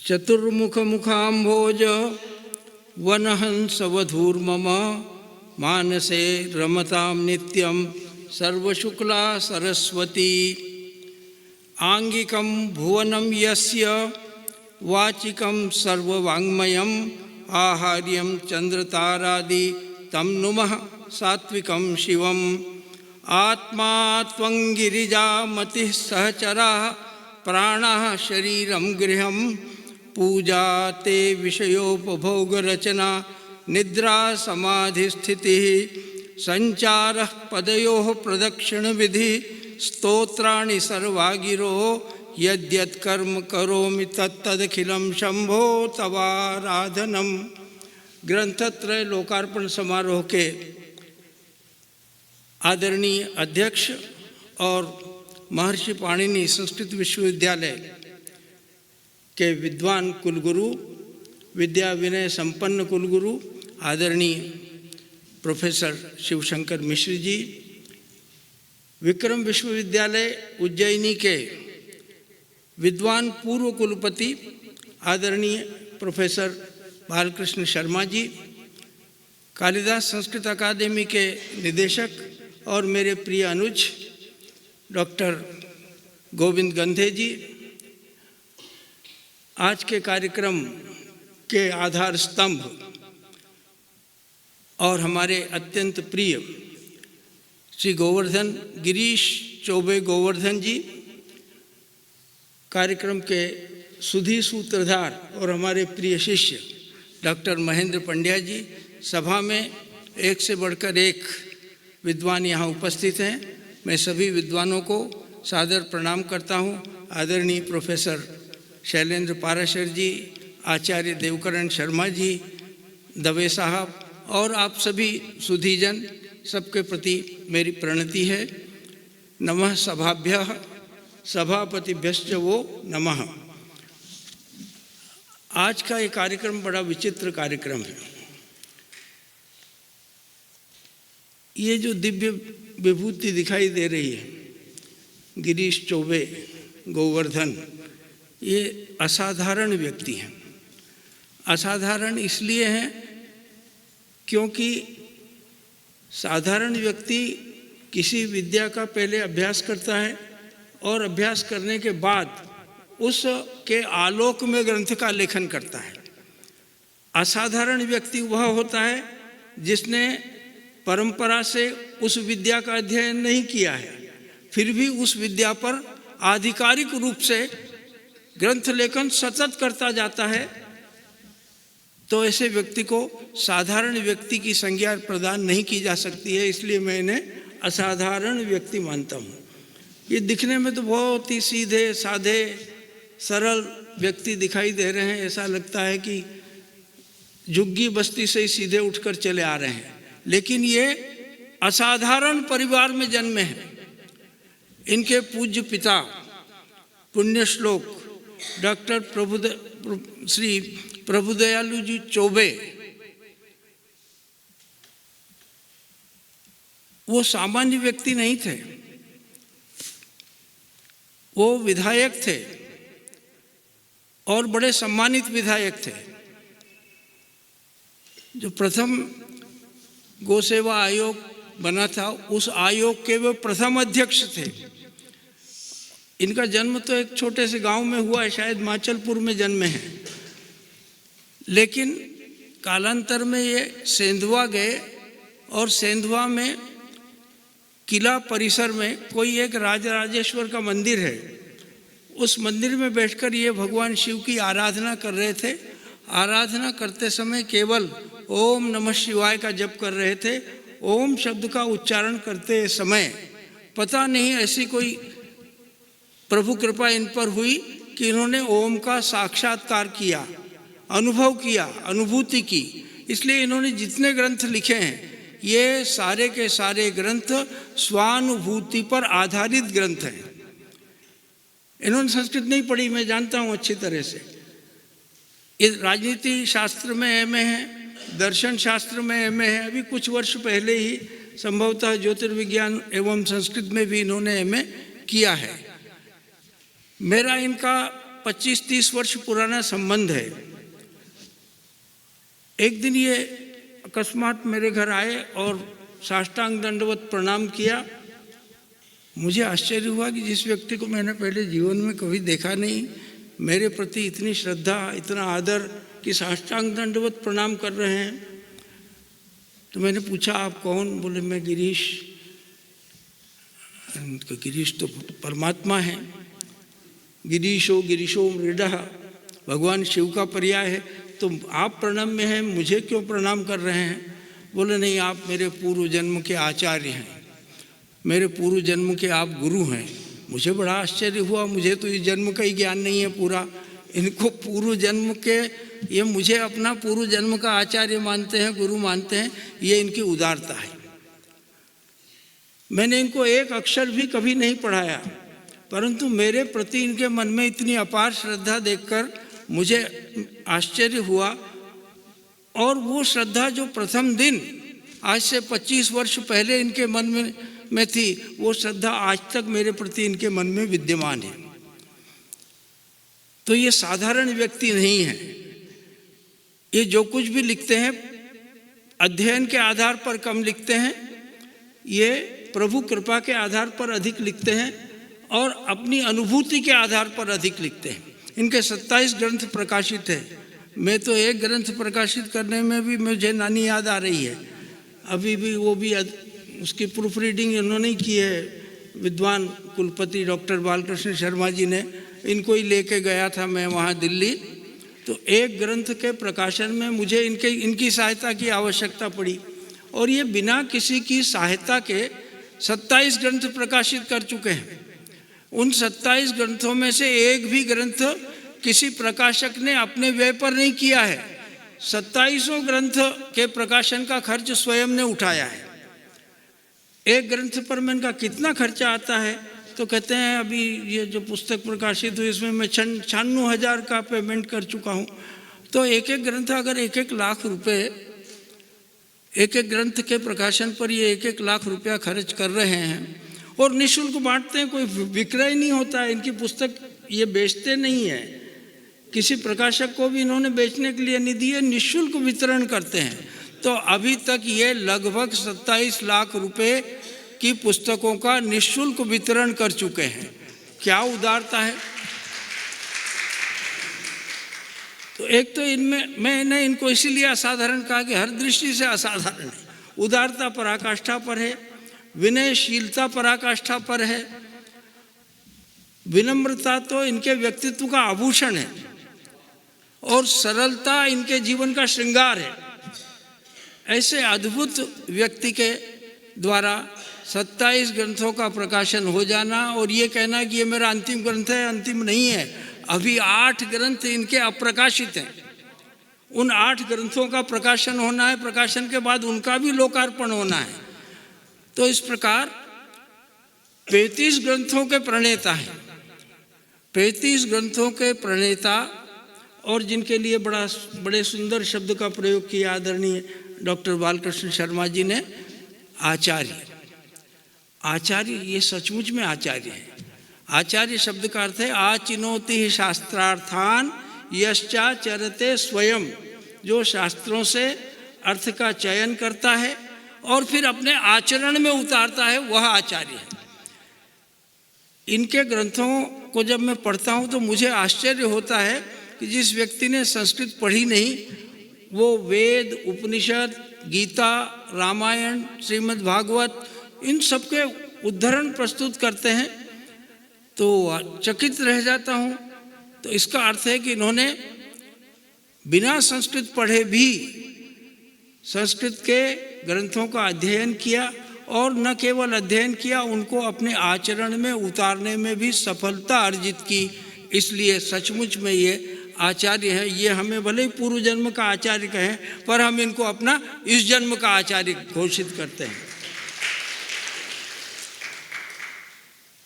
चतुर्मुख मुखाम्भोज वनहंसवधूर्मम मानसे रमतां नित्यं सर्वशुक्ला सरस्वती। आंगिकं भुवनं यस्य वाचिकं सर्ववाङ्मयम् आहार्यं चंद्रतारादि तं नुमः सात्विकं शिवम्। आत्मा त्वं गिरिजामतिः सहचराः प्राणः शरीरं गृहं पूजा ते विषयोपभोगरचना निद्रा समाधिस्थितिः संचारः पदयोः प्रदक्षिणविधि स्तोत्राणि सर्वागिरो यद्यत् कर्म करोमि तत्तदखिलं शंभो तवाराधनम। ग्रंथत्रय लोकार्पण समारोह के आदरणीय अध्यक्ष और महर्षि पाणिनि संस्कृत विश्वविद्यालय के विद्वान कुलगुरु, विद्या विनय संपन्न कुलगुरु आदरणीय प्रोफेसर शिवशंकर मिश्र जी, विक्रम विश्वविद्यालय उज्जैनी के विद्वान पूर्व कुलपति आदरणीय प्रोफेसर बालकृष्ण शर्मा जी, कालिदास संस्कृत अकादमी के निदेशक और मेरे प्रिय अनुज डॉक्टर गोविंद गंधे जी, आज के कार्यक्रम के आधार स्तंभ और हमारे अत्यंत प्रिय श्री गोवर्धन गिरीश चौबे गोवर्धन जी, कार्यक्रम के सुधी सूत्रधार और हमारे प्रिय शिष्य डॉक्टर महेंद्र पंड्या जी, सभा में एक से बढ़कर एक विद्वान यहाँ उपस्थित हैं। मैं सभी विद्वानों को सादर प्रणाम करता हूँ। आदरणीय प्रोफेसर शैलेंद्र पाराशर जी, आचार्य देवकरण शर्मा जी, दवे साहब और आप सभी सुधीजन, सबके प्रति मेरी प्रणति है। नमः सभाभ्यः सभापतिभ्यश्च वो नमः। आज का ये कार्यक्रम बड़ा विचित्र कार्यक्रम है। ये जो दिव्य विभूति दिखाई दे रही है, गिरीश चौबे गोवर्धन, ये असाधारण व्यक्ति हैं। असाधारण इसलिए हैं क्योंकि साधारण व्यक्ति किसी विद्या का पहले अभ्यास करता है और अभ्यास करने के बाद उसके आलोक में ग्रंथ का लेखन करता है। असाधारण व्यक्ति वह होता है जिसने परंपरा से उस विद्या का अध्ययन नहीं किया है, फिर भी उस विद्या पर आधिकारिक रूप से ग्रंथ लेखन सतत करता जाता है। तो ऐसे व्यक्ति को साधारण व्यक्ति की संज्ञा प्रदान नहीं की जा सकती है, इसलिए मैं इन्हें असाधारण व्यक्ति मानता हूँ। ये दिखने में तो बहुत ही सीधे साधे सरल व्यक्ति दिखाई दे रहे हैं, ऐसा लगता है कि झुग्गी बस्ती से ही सीधे उठकर चले आ रहे हैं, लेकिन ये असाधारण परिवार में जन्मे हैं। इनके पूज्य पिता पुण्य श्लोक डॉक्टर श्री प्रभुदयालु जी चौबे, वो सामान्य व्यक्ति नहीं थे, वो विधायक थे और बड़े सम्मानित विधायक थे। जो प्रथम गौ सेवा आयोग बना था, उस आयोग के वे प्रथम अध्यक्ष थे। इनका जन्म तो एक छोटे से गांव में हुआ है, शायद माचलपुर में जन्मे हैं, लेकिन कालांतर में ये सेंधवा गए और सेंधवा में किला परिसर में कोई एक राजराजेश्वर का मंदिर है, उस मंदिर में बैठकर ये भगवान शिव की आराधना कर रहे थे। आराधना करते समय केवल ओम नमः शिवाय का जप कर रहे थे। ओम शब्द का उच्चारण करते समय पता नहीं ऐसी कोई प्रभु कृपा इन पर हुई कि इन्होंने ओम का साक्षात्कार किया, अनुभव किया, अनुभूति की। इसलिए इन्होंने जितने ग्रंथ लिखे हैं, ये सारे के सारे ग्रंथ स्वानुभूति पर आधारित ग्रंथ हैं। इन्होंने संस्कृत नहीं पढ़ी, मैं जानता हूँ अच्छी तरह से। इस राजनीति शास्त्र में एमए है, दर्शन शास्त्र में एमए है। अभी कुछ वर्ष पहले ही संभवतः ज्योतिर्विज्ञान एवं संस्कृत में भी इन्होंने एमए किया है। मेरा इनका 25-30 वर्ष पुराना संबंध है। एक दिन ये अकस्मात मेरे घर आए और साष्टांग दंडवत प्रणाम किया। मुझे आश्चर्य हुआ कि जिस व्यक्ति को मैंने पहले जीवन में कभी देखा नहीं, मेरे प्रति इतनी श्रद्धा, इतना आदर कि साष्टांग दंडवत प्रणाम कर रहे हैं। तो मैंने पूछा, आप कौन? बोले, मैं गिरीश। गिरीश तो परमात्मा है। गिरीशो गिरीशो मृडः, भगवान शिव का पर्याय है। तो आप प्रणम में हैं, मुझे क्यों प्रणाम कर रहे हैं? बोले, नहीं, आप मेरे पूर्व जन्म के आचार्य हैं, मेरे पूर्व जन्म के आप गुरु हैं। मुझे बड़ा आश्चर्य हुआ, मुझे तो इस जन्म का ही ज्ञान नहीं है पूरा, इनको पूर्व जन्म के, ये मुझे अपना पूर्व जन्म का आचार्य मानते हैं, गुरु मानते हैं। ये इनकी उदारता है। मैंने इनको एक अक्षर भी कभी नहीं पढ़ाया, परंतु मेरे प्रति इनके मन में इतनी अपार श्रद्धा देखकर मुझे आश्चर्य हुआ। और वो श्रद्धा जो प्रथम दिन आज से 25 वर्ष पहले इनके मन में थी, वो श्रद्धा आज तक मेरे प्रति इनके मन में विद्यमान है। तो ये साधारण व्यक्ति नहीं है। ये जो कुछ भी लिखते हैं अध्ययन के आधार पर कम लिखते हैं, ये प्रभु कृपा के आधार पर अधिक लिखते हैं और अपनी अनुभूति के आधार पर अधिक लिखते हैं। इनके 27 ग्रंथ प्रकाशित है। मैं तो एक ग्रंथ प्रकाशित करने में भी मुझे नानी याद आ रही है। अभी भी वो भी उसकी प्रूफ रीडिंग इन्होंने की है। विद्वान कुलपति डॉक्टर बालकृष्ण शर्मा जी ने इनको ही लेके गया था मैं वहाँ दिल्ली। तो एक ग्रंथ के प्रकाशन में मुझे इनकी सहायता की आवश्यकता पड़ी और ये बिना किसी की सहायता के 27 ग्रंथ प्रकाशित कर चुके हैं। उन 27 ग्रंथों में से एक भी ग्रंथ किसी प्रकाशक ने अपने व्यय पर नहीं किया है। 27 ग्रंथ के प्रकाशन का खर्च स्वयं ने उठाया है। एक ग्रंथ पर मैंने कहा कितना खर्चा आता है? तो कहते हैं अभी ये जो पुस्तक प्रकाशित हुई इसमें मैं 96,000 का पेमेंट कर चुका हूँ। तो एक एक ग्रंथ अगर 1-1 लाख रुपए, एक एक ग्रंथ के प्रकाशन पर ये 1-1 लाख रुपया खर्च कर रहे हैं और निःशुल्क बांटते हैं, कोई विक्रय नहीं होता है। इनकी पुस्तक ये बेचते नहीं है, किसी प्रकाशक को भी इन्होंने बेचने के लिए नहीं दिए, निःशुल्क वितरण करते हैं। तो अभी तक ये लगभग 27 लाख रुपए की पुस्तकों का निःशुल्क वितरण कर चुके हैं। क्या उदारता है! तो एक तो इनमें, मैंने इनको इसीलिए असाधारण कहा कि हर दृष्टि से असाधारण है। उदारता पराकाष्ठा पर है, विनयशीलता पराकाष्ठा पर है, विनम्रता तो इनके व्यक्तित्व का आभूषण है और सरलता इनके जीवन का श्रृंगार है। ऐसे अद्भुत व्यक्ति के द्वारा 27 ग्रंथों का प्रकाशन हो जाना और ये कहना कि ये मेरा अंतिम ग्रंथ है, अंतिम नहीं है। अभी 8 ग्रंथ इनके अप्रकाशित हैं। उन 8 ग्रंथों का प्रकाशन होना है, प्रकाशन के बाद उनका भी लोकार्पण होना है। तो इस प्रकार 35 ग्रंथों के प्रणेता हैं। 35 ग्रंथों के प्रणेता और जिनके लिए बड़े सुंदर शब्द का प्रयोग किया आदरणीय डॉक्टर बालकृष्ण शर्मा जी ने, आचार्य। आचार्य ये सचमुच में आचार्य है। आचार्य शब्द का अर्थ है आचिनोति ही शास्त्रार्थान यश्चाचरते स्वयं, जो शास्त्रों से अर्थ का चयन करता है और फिर अपने आचरण में उतारता है, वह आचार्य है। इनके ग्रंथों को जब मैं पढ़ता हूँ तो मुझे आश्चर्य होता है कि जिस व्यक्ति ने संस्कृत पढ़ी नहीं, वो वेद, उपनिषद, गीता, रामायण, श्रीमद् भागवत, इन सब के उद्धरण प्रस्तुत करते हैं तो चकित रह जाता हूँ। तो इसका अर्थ है कि इन्होंने बिना संस्कृत पढ़े भी संस्कृत के ग्रंथों का अध्ययन किया और न केवल अध्ययन किया, उनको अपने आचरण में उतारने में भी सफलता अर्जित की। इसलिए सचमुच में ये आचार्य है। ये हमें भले ही पूर्व जन्म का आचार्य कहें, पर हम इनको अपना इस जन्म का आचार्य घोषित करते हैं।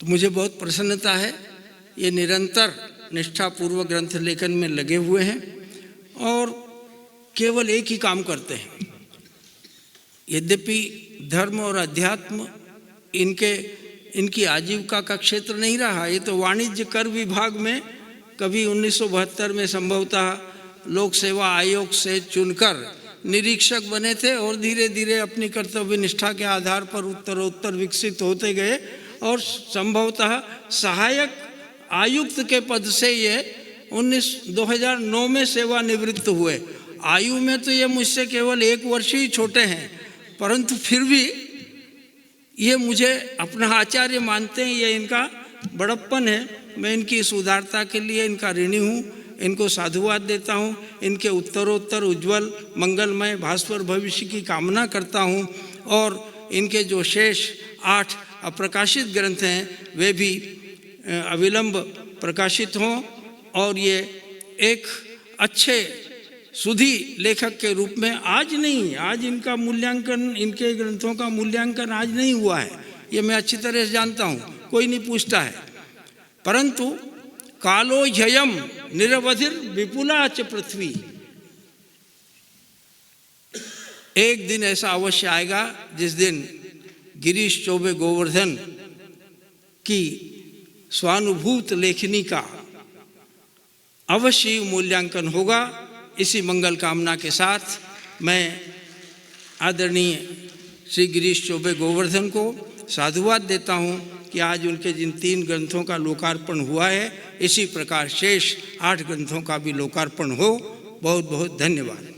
तो मुझे बहुत प्रसन्नता है। ये निरंतर निष्ठापूर्वक ग्रंथ लेखन में लगे हुए हैं और केवल एक ही काम करते हैं। यद्यपि धर्म और अध्यात्म इनकी आजीविका का क्षेत्र नहीं रहा, ये तो वाणिज्य कर विभाग में कभी 1972 में संभवतः लोक सेवा आयोग से चुनकर निरीक्षक बने थे और धीरे धीरे अपनी कर्तव्य निष्ठा के आधार पर उत्तरोत्तर विकसित होते गए और संभवतः सहायक आयुक्त के पद से ये 2009 में सेवानिवृत्त हुए। आयु में तो ये मुझसे केवल 1 वर्ष ही छोटे हैं, परंतु फिर भी ये मुझे अपना आचार्य मानते हैं। ये इनका बड़प्पन है। मैं इनकी इस उदारता के लिए इनका ऋणी हूँ, इनको साधुवाद देता हूँ। इनके उत्तरोत्तर उज्जवल मंगलमय भास्वर भविष्य की कामना करता हूँ और इनके जो शेष 8 अप्रकाशित ग्रंथ हैं वे भी अविलंब प्रकाशित हों और ये एक अच्छे सुधी लेखक के रूप में आज इनका मूल्यांकन, इनके ग्रंथों का मूल्यांकन आज नहीं हुआ है, ये मैं अच्छी तरह से जानता हूँ, कोई नहीं पूछता है। परंतु कालो ह्ययम निरवधिर विपुला च पृथ्वी, एक दिन ऐसा अवश्य आएगा जिस दिन गिरीश चौबे गोवर्धन की स्वानुभूत लेखनी का अवश्य मूल्यांकन होगा। इसी मंगल कामना के साथ मैं आदरणीय श्री गिरीश चौबे गोवर्धन को साधुवाद देता हूँ कि आज उनके जिन 3 ग्रंथों का लोकार्पण हुआ है, इसी प्रकार शेष 8 ग्रंथों का भी लोकार्पण हो। बहुत बहुत धन्यवाद।